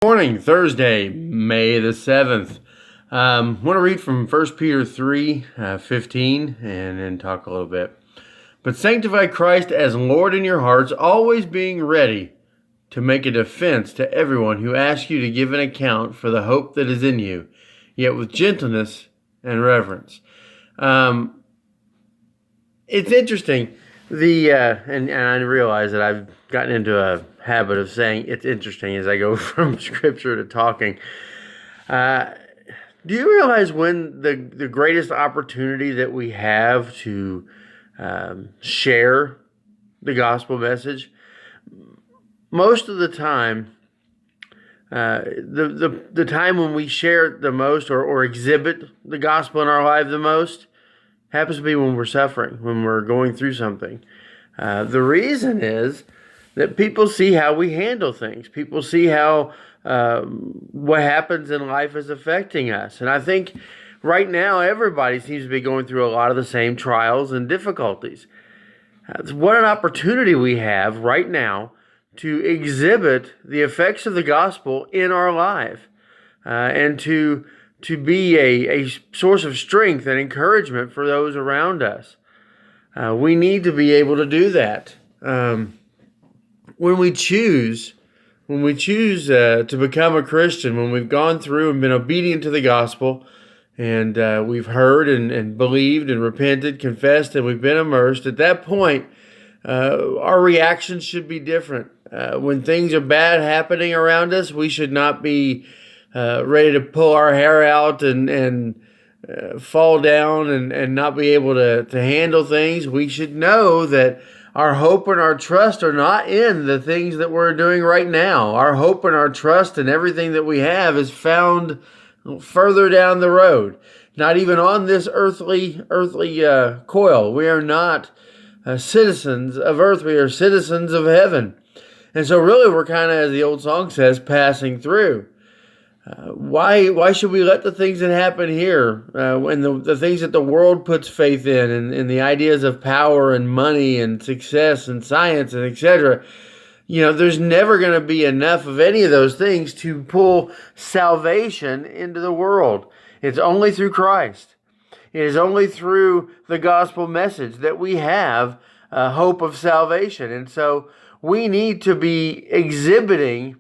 Morning, Thursday, May the 7th. Want to read from 1 Peter 3, 15, and then talk a little bit. But sanctify Christ as Lord in your hearts, always being ready to make a defense to everyone who asks you to give an account for the hope that is in you, yet with gentleness and reverence. It's interesting. And I realize that I've gotten into a habit of saying it's interesting as I go from scripture to talking. Do you realize when the greatest opportunity that we have to share the gospel message? Most of the time, the time when we share it the most or exhibit the gospel in our life the most happens to be when we're suffering, when we're going through something. The reason is that people see how we handle things. People see how what happens in life is affecting us. And I think right now everybody seems to be going through a lot of the same trials and difficulties. What an opportunity we have right now to exhibit the effects of the gospel in our life and to be a source of strength and encouragement for those around us. We need to be able to do that. When we choose to become a Christian, when we've gone through and been obedient to the gospel, and we've heard and believed and repented, confessed, and we've been immersed, at that point, our reactions should be different. When things are bad happening around us, we should not be ready to pull our hair out and fall down and not be able to handle things. We should know that our hope and our trust are not in the things that we're doing right now. Our hope and our trust and everything that we have is found further down the road. Not even on this earthly coil. We are not citizens of earth. We are citizens of heaven. And so really we're kind of, as the old song says, passing through. Why should we let the things that happen here and the things that the world puts faith in and the ideas of power and money and success and science and etc. There's never going to be enough of any of those things to pull salvation into the world. It's only through Christ. It is only through the gospel message that we have hope of salvation. And so we need to be exhibiting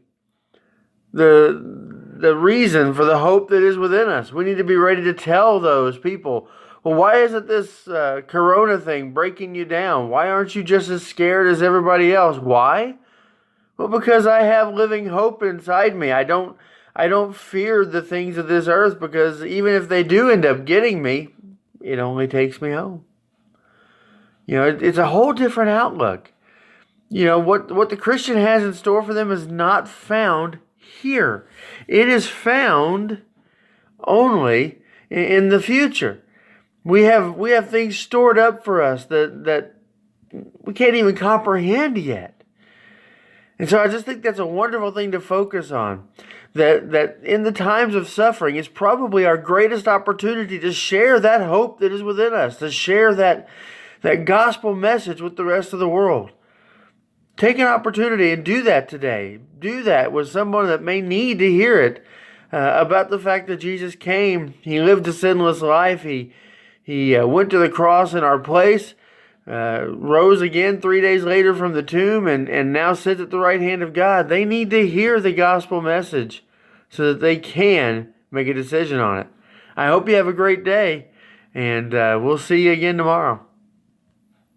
the reason for the hope that is within us. We need to be ready to tell those people, well, why isn't this corona thing breaking you down? Why aren't you just as scared as everybody else? Why? Well, because I have living hope inside me. I don't fear the things of this earth, because even if they do end up getting me, it only takes me home. It's a whole different outlook. What the Christian has in store for them is not found here. It is found only in the future. We have things stored up for us that we can't even comprehend yet. And so I just think that's a wonderful thing to focus on. That in the times of suffering is probably our greatest opportunity to share that hope that is within us, to share that gospel message with the rest of the world. Take an opportunity and do that today. Do that with someone that may need to hear it about the fact that Jesus came. He lived a sinless life. He went to the cross in our place, rose again 3 days later from the tomb, and now sits at the right hand of God. They need to hear the gospel message so that they can make a decision on it. I hope you have a great day, and we'll see you again tomorrow.